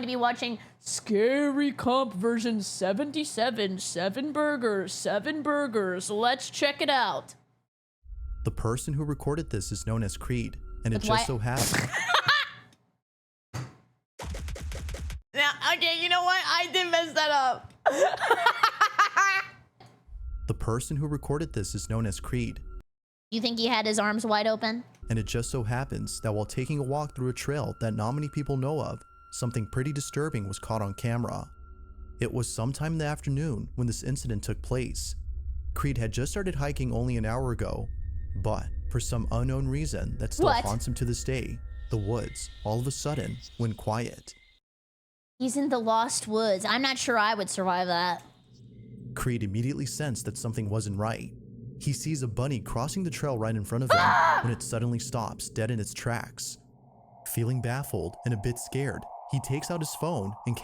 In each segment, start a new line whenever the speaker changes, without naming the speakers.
to be watching Scary Comp version 77, 7 burgers. Let's check it out.
The person who recorded this is known as Creed, and it just so happens.
Now, okay, you know what? I did mess that up.
The person who recorded this is known as Creed.
You think he had his arms wide open?
And it just so happens that while taking a walk through a trail that not many people know of, something pretty disturbing was caught on camera. It was sometime in the afternoon when this incident took place. Creed had just started hiking only an hour ago, but for some unknown reason that still haunts him to this day, the woods all of a sudden went quiet.
He's in the Lost Woods. I'm not sure I would survive that.
Creed immediately sensed that something wasn't right. He sees a bunny crossing the trail right in front of him when it suddenly stops dead in its tracks. Feeling baffled and a bit scared, he takes out his phone and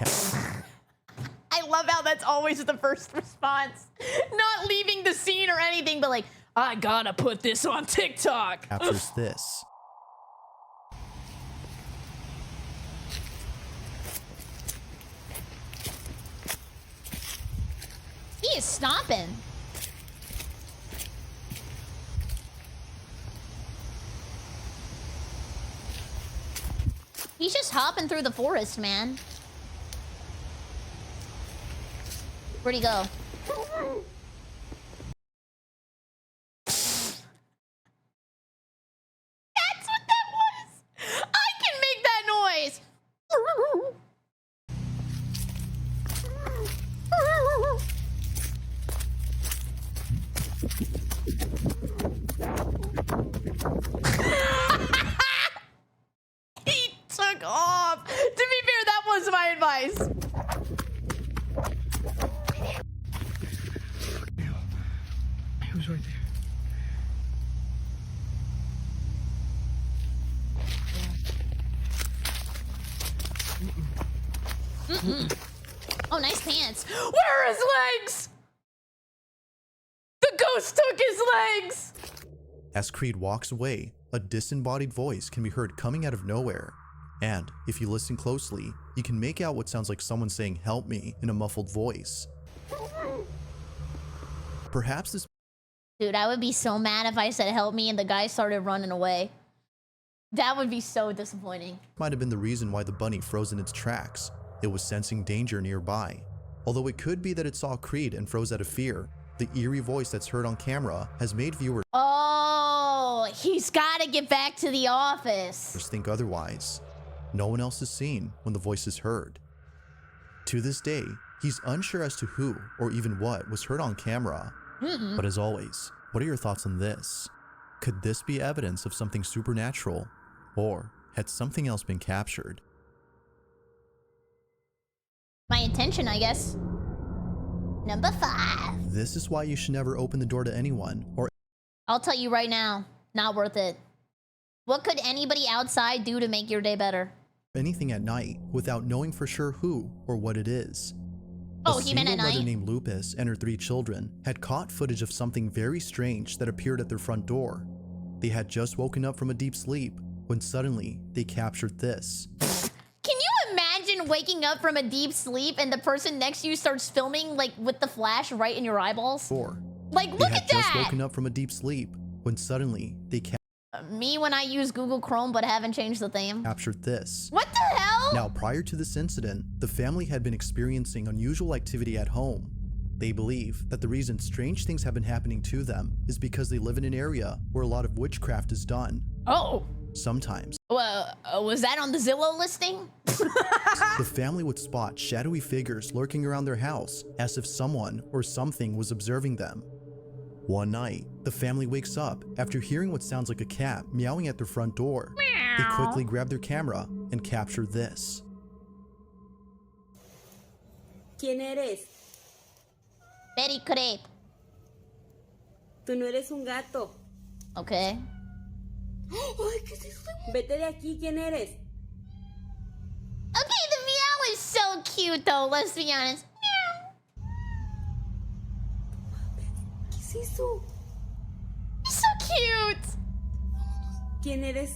I love how that's always the first response. Not leaving the scene or anything, but like, I gotta put this on TikTok.
captures this.
He is stomping. He's just hopping through the forest, man. Where'd he go? That's what that was! I can make that noise! He took off! To be fair, that was my advice.
He was right there.
Oh, nice pants. Where are his legs? The ghost took his legs!
As Creed walks away, a disembodied voice can be heard coming out of nowhere. And if you listen closely, you can make out what sounds like someone saying "help me" in a muffled voice. Perhaps this—
Dude, I would be so mad if I said help me and the guy started running away. That would be so disappointing.
might have been the reason why the bunny froze in its tracks. It was sensing danger nearby. Although it could be that it saw Creed and froze out of fear, the eerie voice that's heard on camera has made viewers
He's gotta get back to the office.
think otherwise. No one else is seen when the voice is heard. To this day, he's unsure as to who or even what was heard on camera. But as always, what are your thoughts on this? Could this be evidence of something supernatural? Or had something else been captured?
My intention, I guess. Number 5.
This is why you should never open the door to anyone or
I'll tell you right now, not worth it. What could anybody outside do to make your day better?
anything at night without knowing for sure who or what it is.
Oh, he meant at
A single mother
night?
named Lupus and her 3 children had caught footage of something very strange that appeared at their front door. They had just woken up from a deep sleep when suddenly they captured this.
Can you imagine waking up from a deep sleep and the person next to you starts filming like with the flash right in your eyeballs? Like, look at
They had just
that!
woken up from a deep sleep when suddenly they
Me when I use Google Chrome but haven't changed the theme.
captured this.
What the hell?
Now, prior to this incident, the family had been experiencing unusual activity at home. They believe that the reason strange things have been happening to them is because they live in an area where a lot of witchcraft is done.
Oh.
Sometimes,
Well, was that on the Zillow listing?
the family would spot shadowy figures lurking around their house as if someone or something was observing them. One night, the family wakes up after hearing what sounds like a cat meowing at their front door. They quickly grab their camera and capture this.
¿Quién eres?
BerryCrepe.
Tú no eres un gato.
Okay.
Ay, ¿qué es eso? Vete de aquí, ¿quién eres?
Okay, the meow is so cute though, let's be honest. Meow.
¿Qué es eso?
It's so cute.
¿Quién eres?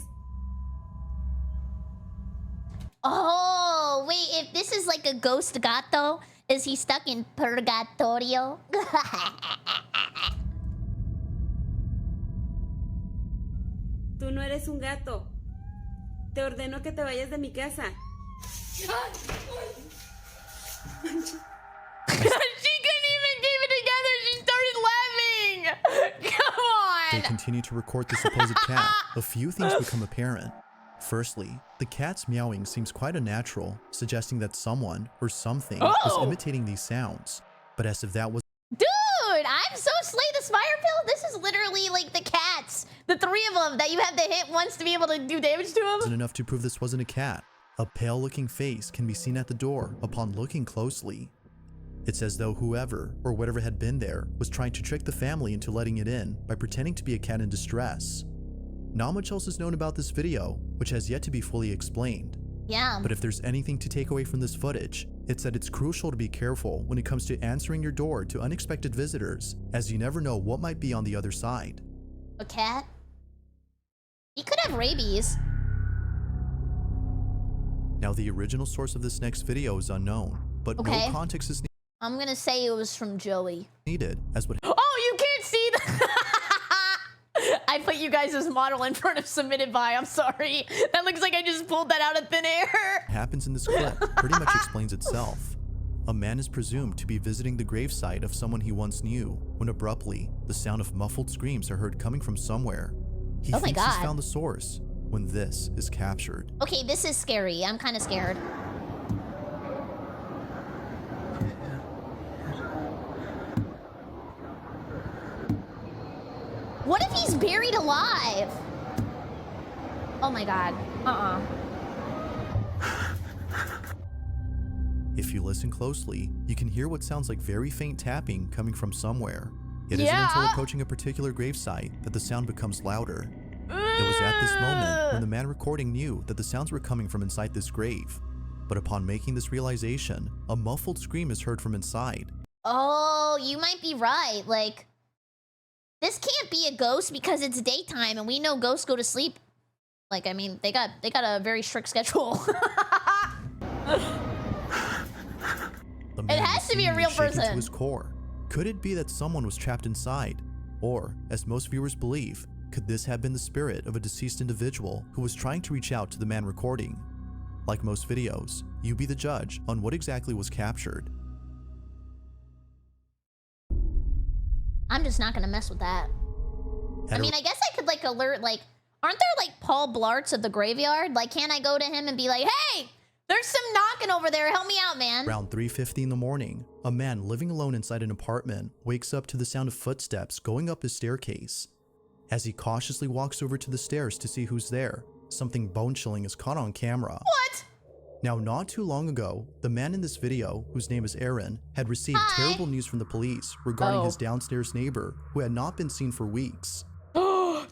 Oh, wait, if this is like a ghost gato, is he stuck in purgatorio?
Tú no eres un gato. Te ordeno que te vayas de mi casa.
She couldn't even keep it together. She started laughing. Come
They
on.
continue to record the supposed cat. A few things become apparent. Firstly, the cat's meowing seems quite unnatural, suggesting that someone or something was imitating these sounds. But as if that was
Dude, I'm so Slay the Spire Pill. This is literally like the cats, the 3 of them that you have to hit once to be able to do damage to them.
wasn't enough to prove this wasn't a cat, a pale-looking face can be seen at the door upon looking closely. It's as though whoever or whatever had been there was trying to trick the family into letting it in by pretending to be a cat in distress. Not much else is known about this video, which has yet to be fully explained.
Yeah.
But if there's anything to take away from this footage, it's that it's crucial to be careful when it comes to answering your door to unexpected visitors, as you never know what might be on the other side.
A cat? He could have rabies.
Now, the original source of this next video is unknown, but
Okay.
no context is
I'm gonna say it was from Joey.
needed, as what
Oh, you can't see the... I put you guys as model in front of submitted by. I'm sorry. That looks like I just pulled that out of thin air.
happens in this clip pretty much explains itself. A man is presumed to be visiting the gravesite of someone he once knew, when abruptly, the sound of muffled screams are heard coming from somewhere. He
Oh my
thinks he's
God.
found the source, when this is captured.
Okay, this is scary. I'm kind of scared. What if he's buried alive? Oh my God.
If you listen closely, you can hear what sounds like very faint tapping coming from somewhere. It isn't until
Yeah.
approaching a particular gravesite that the sound becomes louder. It was at this moment when the man recording knew that the sounds were coming from inside this grave. But upon making this realization, a muffled scream is heard from inside.
Oh, you might be right. Like, this can't be a ghost because it's daytime and we know ghosts go to sleep. Like, I mean, they got a very strict schedule.
The man
has
was
to be a
seemingly
real
shaken
person.
to his core. Could it be that someone was trapped inside? Or, as most viewers believe, could this have been the spirit of a deceased individual who was trying to reach out to the man recording? Like most videos, you be the judge on what exactly was captured.
I'm just not gonna mess with that. I mean, I guess I could like alert, like, aren't there like Paul Blarts of the graveyard? Like, can't I go to him and be like, hey, there's some knocking over there. Help me out, man.
Around 3:50 in the morning, a man living alone inside an apartment wakes up to the sound of footsteps going up his staircase. As he cautiously walks over to the stairs to see who's there, something bone-chilling is caught on camera.
What?
Now, not too long ago, the man in this video, whose name is Aaron, had received terrible news from the police regarding his downstairs neighbor, who had not been seen for weeks.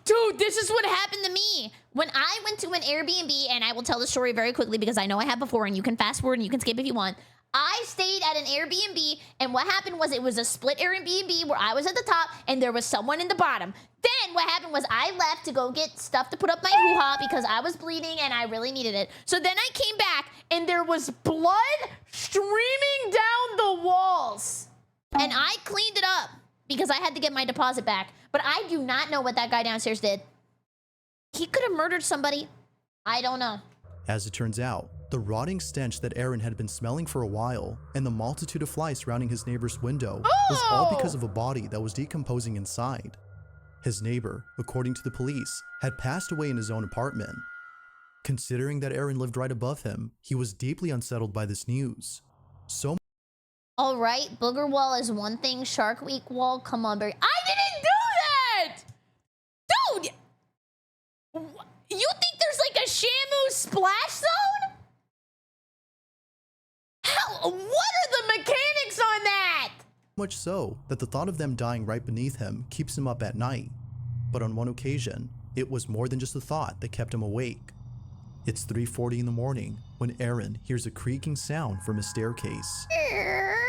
Dude, this is what happened to me. When I went to an Airbnb, and I will tell the story very quickly because I know I have before, and you can fast forward and you can skip if you want. I stayed at an Airbnb, and what happened was it was a split Airbnb where I was at the top and there was someone in the bottom. Then what happened was I left to go get stuff to put up my hoo-ha because I was bleeding and I really needed it. So then I came back and there was blood streaming down the walls. And I cleaned it up because I had to get my deposit back. But I do not know what that guy downstairs did. He could have murdered somebody. I don't know.
As it turns out, the rotting stench that Aaron had been smelling for a while and the multitude of flies surrounding his neighbor's window was all because of a body that was decomposing inside. His neighbor, according to the police, had passed away in his own apartment. Considering that Aaron lived right above him, he was deeply unsettled by this news. So
All right, booger wall is one thing. Shark Week wall, come on, Barry. I didn't do that! Dude! You think there's like a Shamu splash zone? How? What are the mechanics on that?
much so that the thought of them dying right beneath him keeps him up at night. But on one occasion, it was more than just a thought that kept him awake. It's 3:40 in the morning when Aaron hears a creaking sound from his staircase.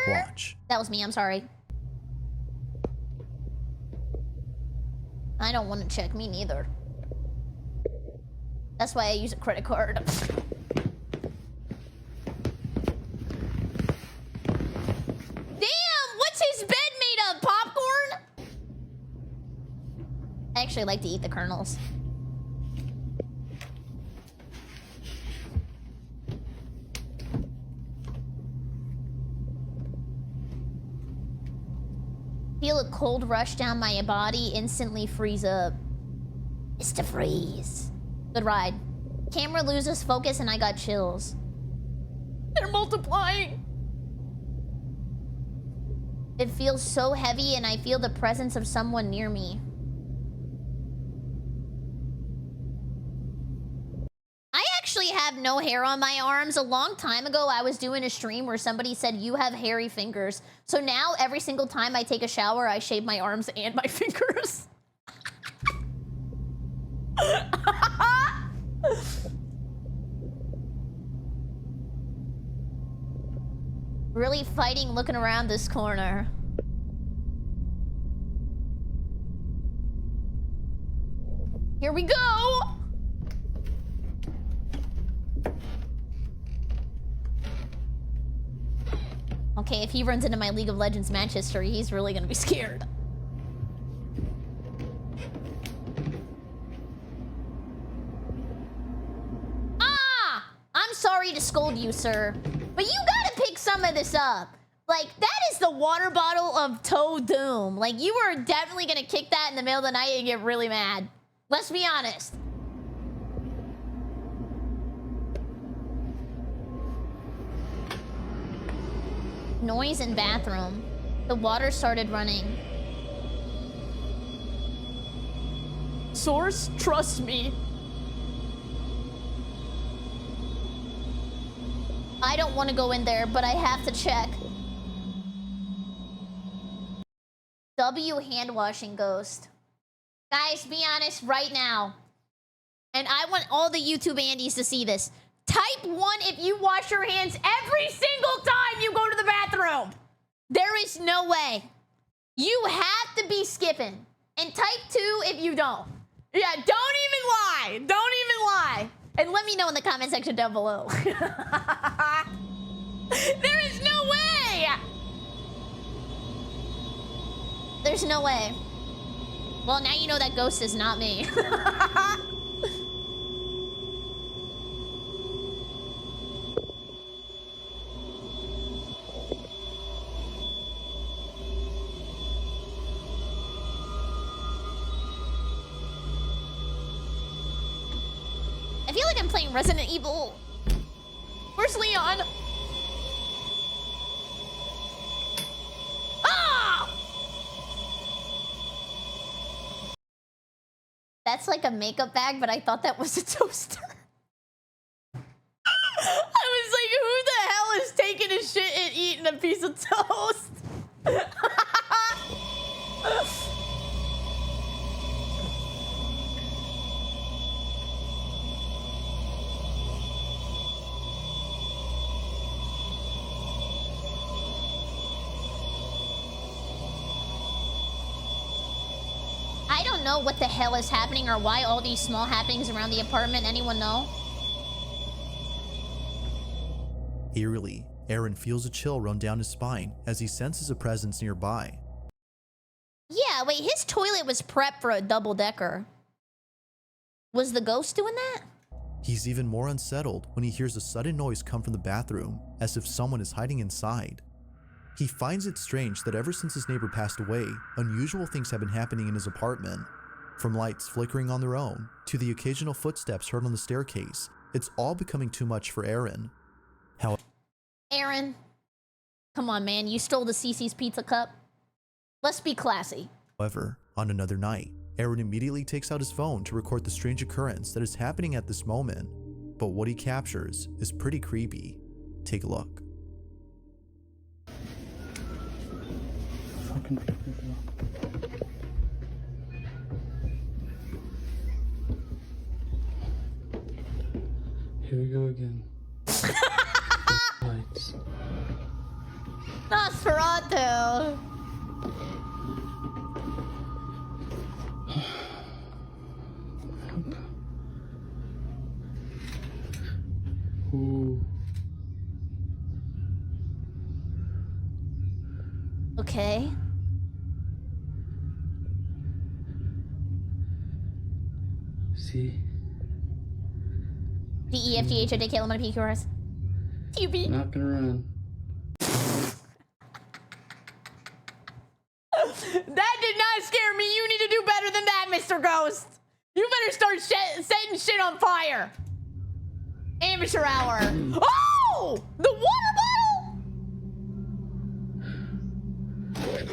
Watch.
That was me, I'm sorry. I don't want to check, me neither. That's why I use a credit card. actually like to eat the kernels. Feel a cold rush down my body, instantly freeze up. Mr. Freeze. Good ride. Camera loses focus and I got chills. They're multiplying. It feels so heavy and I feel the presence of someone near me. I actually have no hair on my arms. A long time ago, I was doing a stream where somebody said, you have hairy fingers. So now every single time I take a shower, I shave my arms and my fingers. Really fighting looking around this corner. Here we go! Okay, if he runs into my League of Legends match history, he's really gonna be scared. Ah! I'm sorry to scold you, sir, but you gotta pick some of this up. Like, that is the water bottle of Toe Doom. Like, you are definitely gonna kick that in the middle of the night and get really mad. Let's be honest. Noise in bathroom. The water started running. Source, trust me. I don't want to go in there, but I have to check. W hand washing ghost. Guys, be honest right now. And I want all the YouTube Andies to see this. Type 1 if you wash your hands every single time you go to the bathroom. There is no way. You have to be skipping. And type 2 if you don't. Yeah, don't even lie. Don't even lie. And let me know in the comment section down below. There is no way. There's no way. Well, now you know that ghost is not me. I feel like I'm playing Resident Evil. Where's Leon? Ah! That's like a makeup bag, but I thought that was a toaster. I was like, who the hell is taking a shit and eating a piece of toast? I don't know what the hell is happening or why all these small happenings around the apartment. Anyone know?
Eerily, Aaron feels a chill run down his spine as he senses a presence nearby.
Yeah, wait, his toilet was prepped for a double-decker. Was the ghost doing that?
He's even more unsettled when he hears a sudden noise come from the bathroom, as if someone is hiding inside. He finds it strange that ever since his neighbor passed away, unusual things have been happening in his apartment. From lights flickering on their own, to the occasional footsteps heard on the staircase, it's all becoming too much for Aaron.
Aaron, come on, man, you stole the CC's pizza cup. Let's be classy.
However, on another night, Aaron immediately takes out his phone to record the strange occurrence that is happening at this moment. But what he captures is pretty creepy. Take a look.
Fucking here we go again. Lights.
Nosferatu.
Ooh.
Okay.
C.
D, E, F, G, H, I, J, K, L, M, N, P, Q, R, S. T, U, V.
Not gonna run.
That did not scare me. You need to do better than that, Mr. Ghost. You better start setting shit on fire. Amateur hour. Oh! The water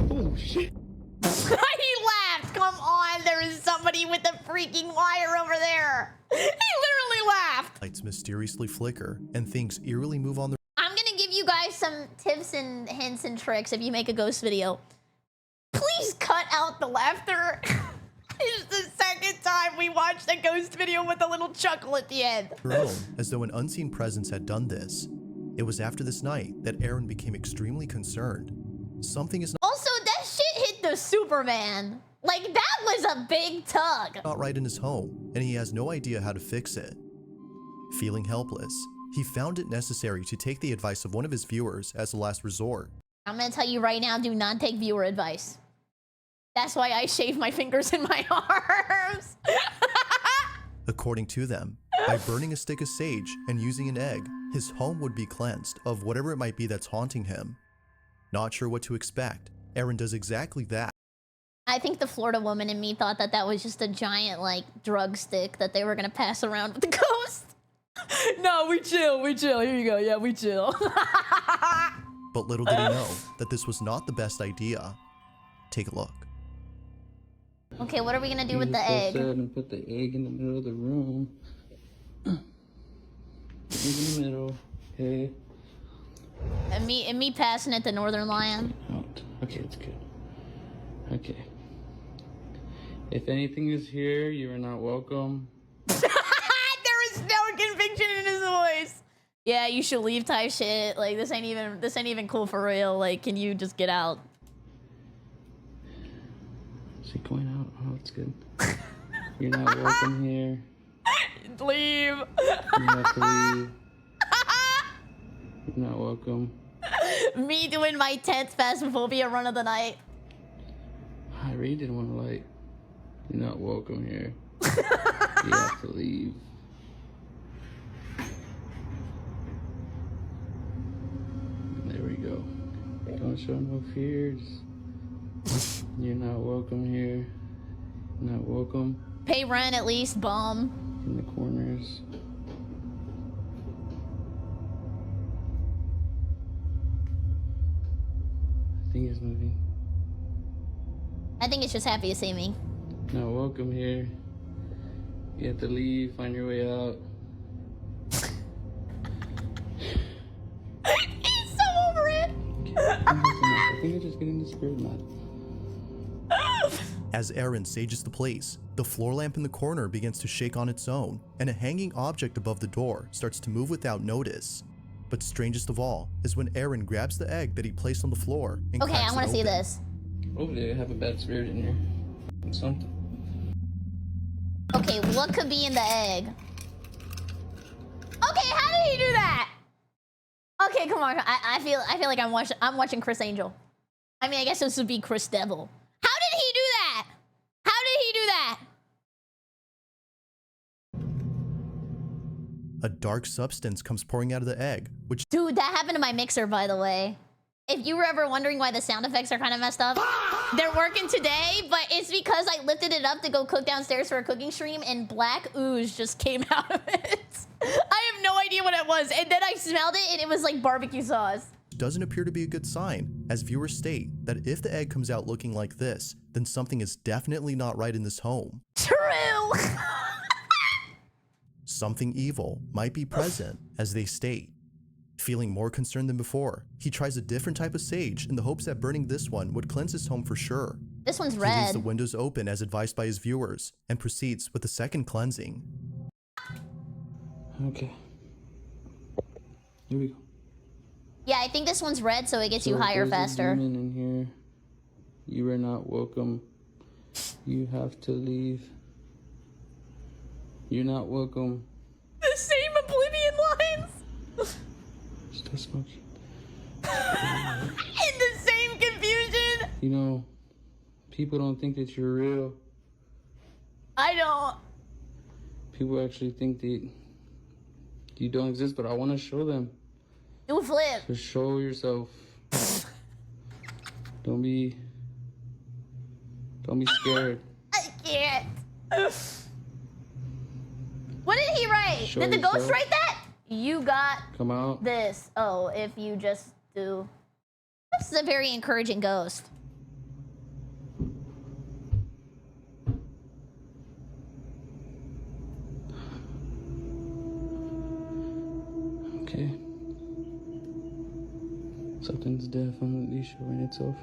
bottle!
Oh shit.
He laughed. Come on, there is somebody with a freaking wire over there. He literally laughed.
Lights mysteriously flicker, and things eerily move on their
I'm gonna give you guys some tips and hints and tricks if you make a ghost video. Please cut out the laughter. It's the second time we watched a ghost video with a little chuckle at the end.
own, as though an unseen presence had done this. It was after this night that Aaron became extremely concerned. Something is
Also, that shit hit the Superman. Like, that was a big tug.
not right in his home, and he has no idea how to fix it. Feeling helpless, he found it necessary to take the advice of one of his viewers as a last resort.
I'm gonna tell you right now, do not take viewer advice. That's why I shave my fingers and my arms.
According to them, by burning a stick of sage and using an egg, his home would be cleansed of whatever it might be that's haunting him. Not sure what to expect, Aaron does exactly that.
I think the Florida woman in me thought that that was just a giant, like, drug stick that they were gonna pass around with the ghost. No, we chill. Here you go. Yeah, we chill.
But little did he know that this was not the best idea. Take a look.
Okay, what are we gonna do with the
Just go
egg?
sit and put the egg in the middle of the room. Egg in the middle. Okay.
And me passing it to Northern Lion.
Out. Okay, it's good. Okay. If anything is here, you are not welcome.
There is no conviction in his voice. Yeah, you should leave type shit. Like, this ain't even cool for real. Like, can you just get out?
Is he going out? Oh, it's good. You're not welcome here.
Leave.
You have to leave. You're not welcome.
Me doing my 10th Phasmophobia run of the night.
I really didn't want to like. You're not welcome here. You have to leave. There we go. Don't show no fears. You're not welcome here. You're not welcome
Pay rent at least, bum.
in the corners. I think it's moving.
I think it's just happy to see me.
Not welcome here. You have to leave, find your way out.
He's so over it.
I think I'm just getting the spirit mad.
As Aaron sages the place, the floor lamp in the corner begins to shake on its own, and a hanging object above the door starts to move without notice. But strangest of all is when Aaron grabs the egg that he placed on the floor and
Okay,
cracks
I want
it
to see
open.
this.
Over there, I have a bad spirit in here. Something.
Okay, what could be in the egg? Okay, how did he do that? Okay, come on. I feel like I'm watching Chris Angel. I mean, I guess this would be Chris Devil. How did he do that? How did he do that?
A dark substance comes pouring out of the egg, which
Dude, that happened to my mixer, by the way. If you were ever wondering why the sound effects are kind of messed up, they're working today, but it's because I lifted it up to go cook downstairs for a cooking stream and black ooze just came out of it. I have no idea what it was. And then I smelled it and it was like barbecue sauce.
doesn't appear to be a good sign, as viewers state that if the egg comes out looking like this, then something is definitely not right in this home.
True.
Something evil might be present, as they state. Feeling more concerned than before, he tries a different type of sage in the hopes that burning this one would cleanse his home for sure.
This one's
He leaves
red.
the windows open as advised by his viewers and proceeds with the second cleansing.
Okay. Here we go.
Yeah, I think this one's red, so it gets you
So
higher
there's a
faster.
demon in here. You are not welcome. You have to leave. You're not welcome.
The same Oblivion lines.
Still smoking.
In the same confusion.
You know, people don't think that you're real.
I don't.
people actually think that you don't exist, but I want to show them.
Do a flip.
So show yourself. Don't be scared.
I can't. What did he write?
Show
Did the ghost
yourself.
write that? You got
Come out.
this. Oh, if you just do. This is a very encouraging ghost.
Okay. Something's definitely showing itself.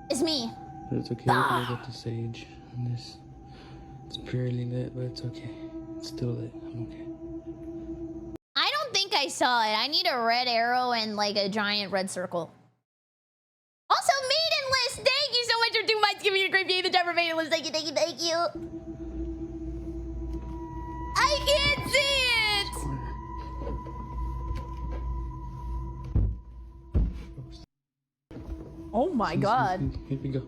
It's me.
But it's okay because I got the sage and this. It's purely lit, but it's okay. It's still lit. I'm okay.
I don't think I saw it. I need a red arrow and like a giant red circle. Also, maidenless. Thank you so much for 2 months. Give me a great view. The Jumper maidenless. Thank you, thank you, thank you. I can't see it. Oh my god.
Here we go.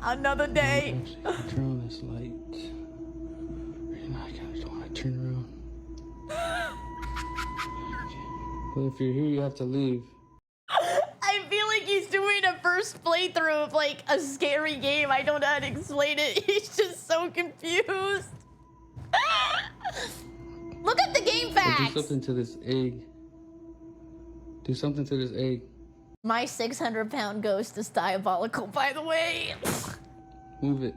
Another day.
Actually, turn on this light. Right now, I kind of want to turn around. Okay. Well, if you're here, you have to leave.
I feel like he's doing a first playthrough of like a scary game. I don't know how to explain it. He's just so confused. Look at the game facts.
Do something to this egg. Do something to this egg.
My 600-pound ghost is diabolical, by the way.
Move it.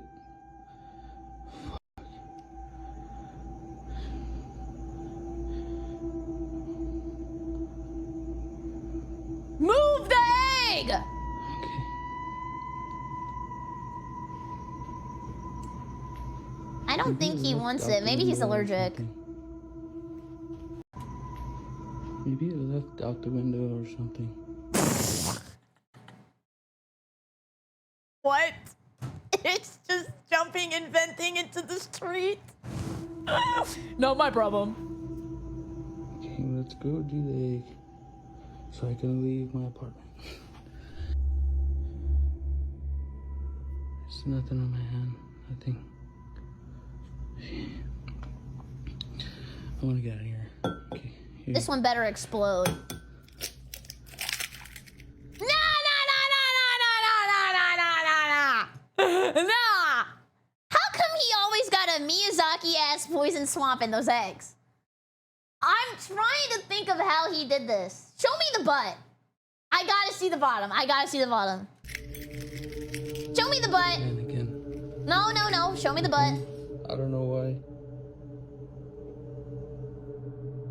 Move the egg!
Okay.
I don't think he wants it. Maybe he's allergic.
Maybe it left out the window or something.
What? It's just jumping and venting into the street. Not my problem.
Okay, let's go do the egg. So I can leave my apartment. There's nothing on my hand. Nothing. I want to get out of here. Okay. Here.
This one better explode. Nah! How come he always got a Miyazaki-ass poison swamp in those eggs? I'm trying to think of how he did this. Show me the butt. I gotta see the bottom. I gotta see the bottom. Show me the butt.
And again.
No, no, no. Show me the butt.
I don't know why.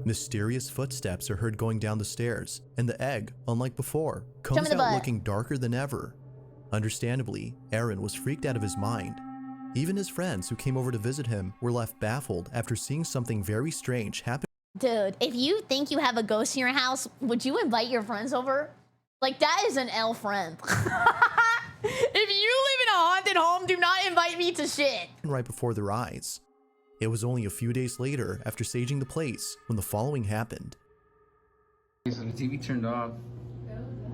Mysterious footsteps are heard going down the stairs, and the egg, unlike before, comes
the
out
butt.
looking darker than ever. Understandably, Aaron was freaked out of his mind. Even his friends who came over to visit him were left baffled after seeing something very strange happen.
Dude, if you think you have a ghost in your house, would you invite your friends over? Like, that is an L friend. If you live in a haunted home, do not invite me to shit.
Right before their eyes. It was only a few days later, after saging the place, when the following happened.
So the TV turned off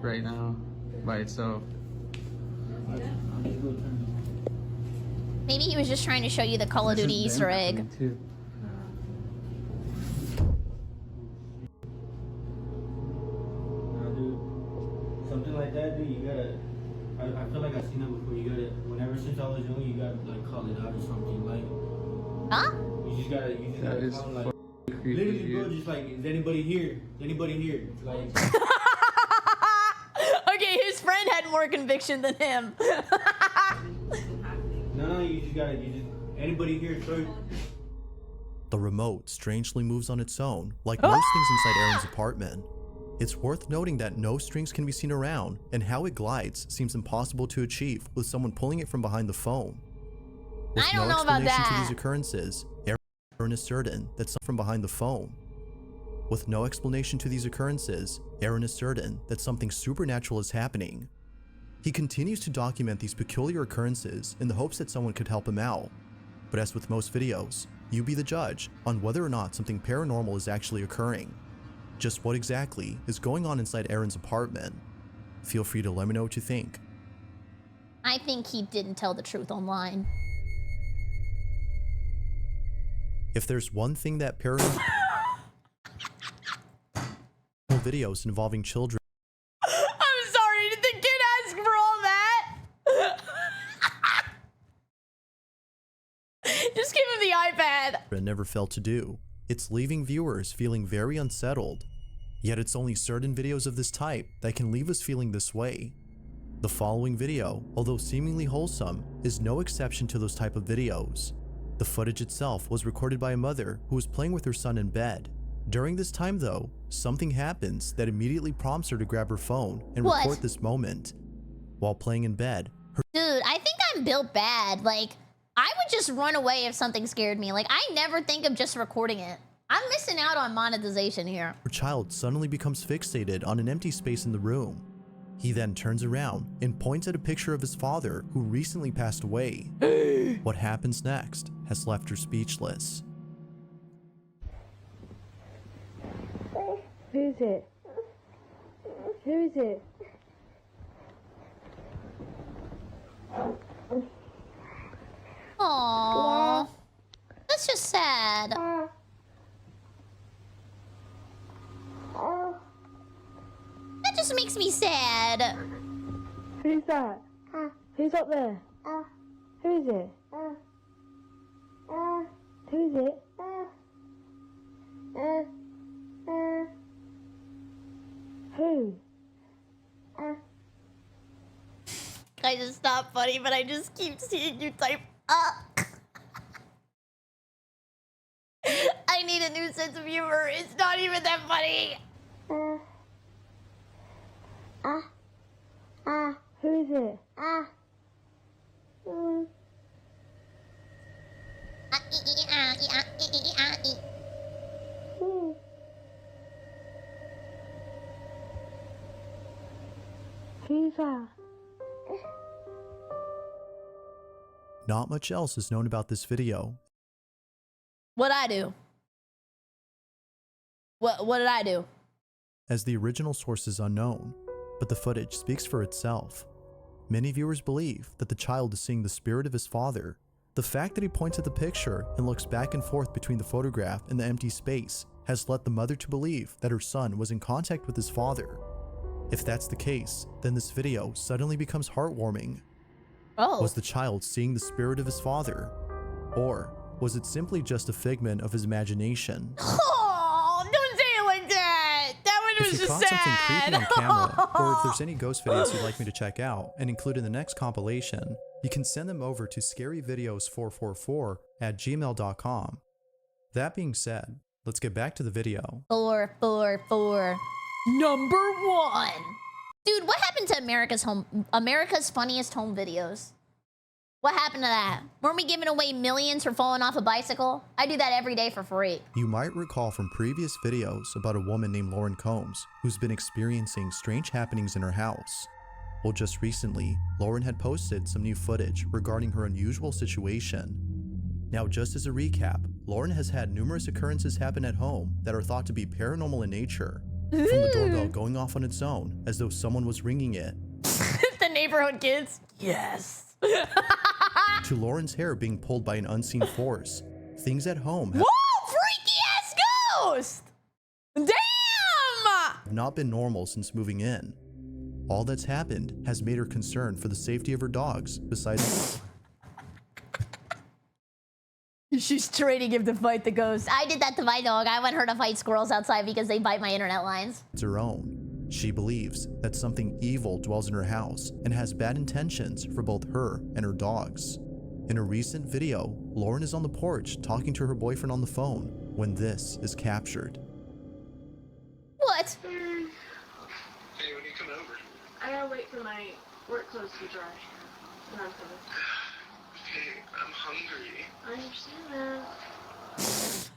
right now by itself.
Maybe he was just trying to show you the Call of Duty Easter egg.
Too.
Nah, dude. Something like that, dude, you gotta. I feel like I've seen that before. You gotta. Whenever since I was young, you gotta like call it out or something. Like.
Huh?
You just gotta.
That is
call it, like.
creepy,
Literally, bro,
dude.
just like, is anybody here? Is anybody here? Like.
Okay, his friend had more conviction than him.
No, you just gotta. Anybody here? Sorry.
The remote strangely moves on its own, like most things inside Aaron's apartment. It's worth noting that no strings can be seen around, and how it glides seems impossible to achieve with someone pulling it from behind the phone. With
I don't
no
know about
explanation to
that.
these occurrences, Aaron is certain that someone from behind the phone. With no explanation to these occurrences, Aaron is certain that something supernatural is happening. He continues to document these peculiar occurrences in the hopes that someone could help him out. But as with most videos, you be the judge on whether or not something paranormal is actually occurring. Just what exactly is going on inside Aaron's apartment? Feel free to let me know what you think.
I think he didn't tell the truth online.
If there's one thing that paranormal videos involving children
I'm sorry, did the kid ask for all that? Just give him the iPad.
never fail to do, it's leaving viewers feeling very unsettled. Yet it's only certain videos of this type that can leave us feeling this way. The following video, although seemingly wholesome, is no exception to those type of videos. The footage itself was recorded by a mother who was playing with her son in bed. During this time though, something happens that immediately prompts her to grab her phone and
What?
record this moment. While playing in bed, her
Dude, I think I'm built bad. Like, I would just run away if something scared me. Like, I never think of just recording it. I'm missing out on monetization here.
child suddenly becomes fixated on an empty space in the room. He then turns around and points at a picture of his father who recently passed away. What happens next has left her speechless.
Who is it? Who is it?
Aww. That's just sad. That just makes me sad.
Who's that? Who's up there? Who is it? Who is it? Who?
I just not funny, but I just keep seeing you type I need a new sense of humor. It's not even that funny.
Who is it? Who's that?
Not much else is known about this video,
What'd I do? What did I do?
as the original source is unknown, but the footage speaks for itself. Many viewers believe that the child is seeing the spirit of his father. The fact that he points at the picture and looks back and forth between the photograph and the empty space has led the mother to believe that her son was in contact with his father. If that's the case, then this video suddenly becomes heartwarming.
Oh.
Was the child seeing the spirit of his father? Or was it simply just a figment of his imagination?
Oh, don't say it like that. That one
If
was
you
just
caught
sad.
something creepy on camera, or if there's any ghost videos you'd like me to check out and include in the next compilation, you can send them over to scaryvideos444@gmail.com. That being said, let's get back to the video.
444. Number 1. Dude, what happened to America's funniest home videos? What happened to that? Weren't we giving away millions for falling off a bicycle? I do that every day for free.
You might recall from previous videos about a woman named Lauren Combs who's been experiencing strange happenings in her house. Well, just recently, Lauren had posted some new footage regarding her unusual situation. Now, just as a recap, Lauren has had numerous occurrences happen at home that are thought to be paranormal in nature. From the doorbell going off on its own as though someone was ringing it,
The neighborhood kids? Yes.
to Lauren's hair being pulled by an unseen force. Things at home have
Whoa, freaky ass ghost! Damn!
not been normal since moving in. All that's happened has made her concerned for the safety of her dogs, besides
She's training him to fight the ghost. I did that to my dog. I want her to fight squirrels outside because they bite my internet lines.
her own. She believes that something evil dwells in her house and has bad intentions for both her and her dogs. In a recent video, Lauren is on the porch talking to her boyfriend on the phone when this is captured.
What?
Hey, when you coming over?
I gotta wait for my work clothes to dry. And I'm coming.
Hey, I'm hungry.
I understand that.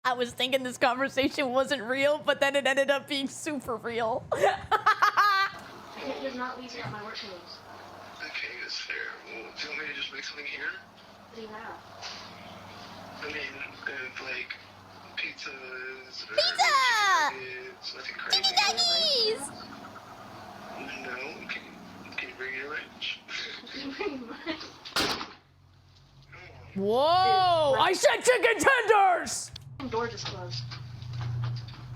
I was thinking this conversation wasn't real, but then it ended up being super real.
I can't just not leave out my work clothes.
Okay, that's fair. Well, do you want me to just make something here?
What do you have?
I mean, like pizzas. Or
Pizza!
nuggets, nothing crazy.
Chicken nuggies!
No, can you bring you rich.
Whoa! I said chicken tenders!
Door just closed.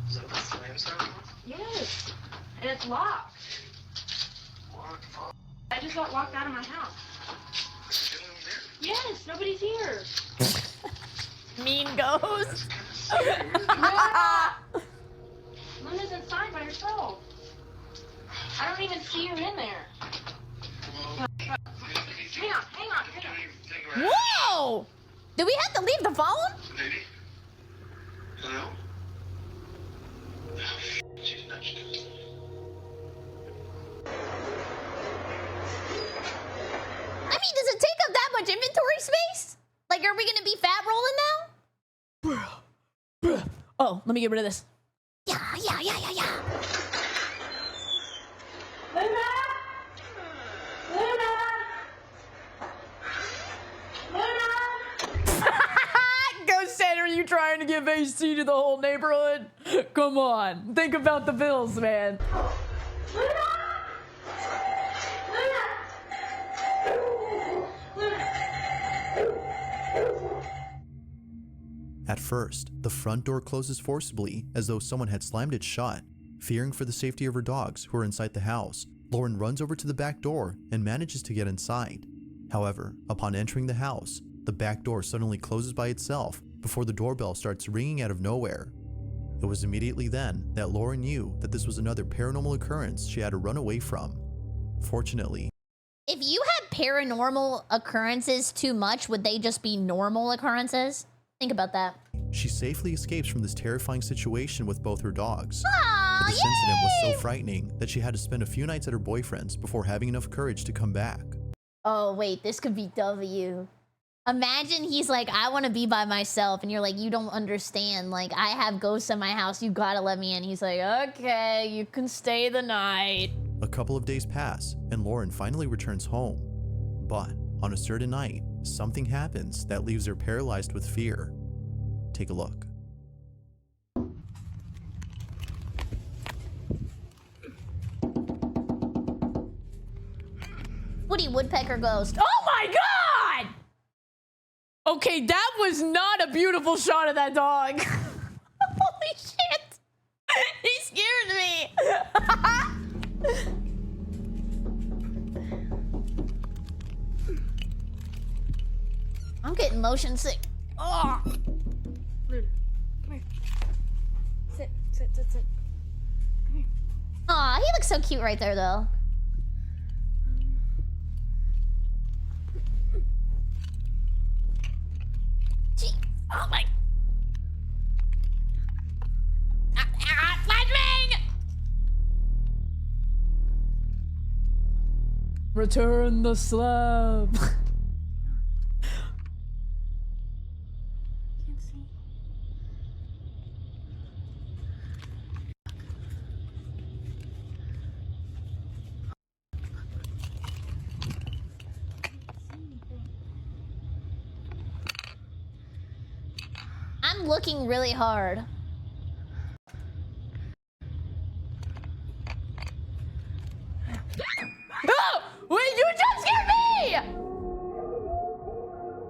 Is that the slam sound?
Yes. And it's locked.
What the fuck?
I just got locked out of my house.
Is anyone there?
Yes, nobody's here.
Mean ghost.
Luna's inside by herself. I don't even see her in there.
Well,
Hang on.
Whoa! Do we have to leave the phone?
lady? Hello? Oh, she's nudged.
I mean, does it take up that much inventory space? Like, are we gonna be fat rolling now? Oh, let me get rid of this. Yeah.
Luna! Luna! Luna!
Ghost said, are you trying to give AC to the whole neighborhood? Come on, think about the bills, man.
At first, the front door closes forcibly as though someone had slammed it shut. Fearing for the safety of her dogs who are inside the house, Lauren runs over to the back door and manages to get inside. However, upon entering the house, the back door suddenly closes by itself before the doorbell starts ringing out of nowhere. It was immediately then that Lauren knew that this was another paranormal occurrence she had to run away from. Fortunately,
If you had paranormal occurrences too much, would they just be normal occurrences? Think about that.
she safely escapes from this terrifying situation with both her dogs.
Aw,
But this incident was
yay!
so frightening that she had to spend a few nights at her boyfriend's before having enough courage to come back.
Oh, wait, this could be W. Imagine he's like, I want to be by myself. And you're like, you don't understand. Like, I have ghosts in my house. You gotta let me in. He's like, okay, you can stay the night.
A couple of days pass, and Lauren finally returns home. But on a certain night, something happens that leaves her paralyzed with fear. Take a look.
Woody Woodpecker ghost. Oh my god!
Okay, that was not a beautiful shot of that dog.
Holy shit! He scared me! I'm getting motion sick. Oh.
Luna, come here. Sit. Come here.
Aw, he looks so cute right there, though. Gee, oh my. Flashbang!
Return the slab.
Can't see.
I'm looking really hard.
Oh! Wait, you jump scared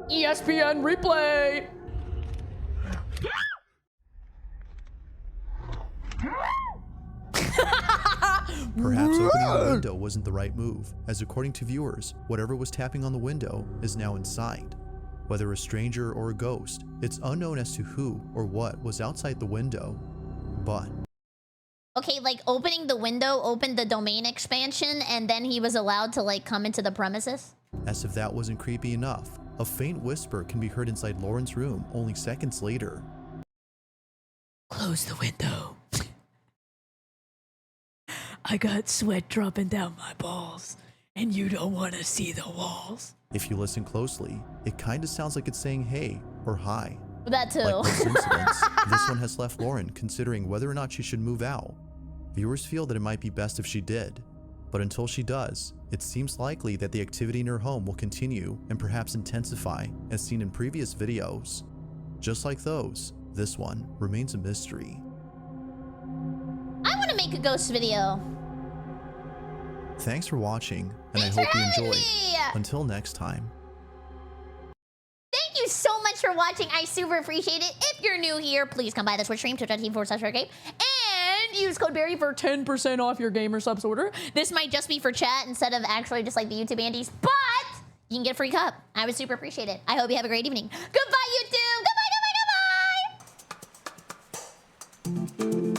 me! ESPN replay.
Perhaps opening the window wasn't the right move, as according to viewers, whatever was tapping on the window is now inside. Whether a stranger or a ghost, it's unknown as to who or what was outside the window. But
Okay, like opening the window opened the domain expansion and then he was allowed to like come into the premises?
as if that wasn't creepy enough, a faint whisper can be heard inside Lauren's room only seconds later.
Close the window. I got sweat dropping down my balls, and you don't want to see the walls.
If you listen closely, it kinda sounds like it's saying hey or hi.
That too.
Like most incidents, this one has left Lauren considering whether or not she should move out. Viewers feel that it might be best if she did, but until she does, it seems likely that the activity in her home will continue and perhaps intensify as seen in previous videos. Just like those, this one remains a mystery.
I want to make a ghost video.
Thanks for watching, and
Thanks
I hope
for
you
having
enjoyed.
me.
Until next time.
Thank you so much for watching. I super appreciate it. If you're new here, please come by the Twitch stream, twitch.tv/BerryCrepe, and use code Berry for 10% off your gamer subs order. This might just be for chat instead of actually just like the YouTube Andes, but you can get a free cup. I would super appreciate it. I hope you have a great evening. Goodbye, YouTube. Goodbye, goodbye, goodbye.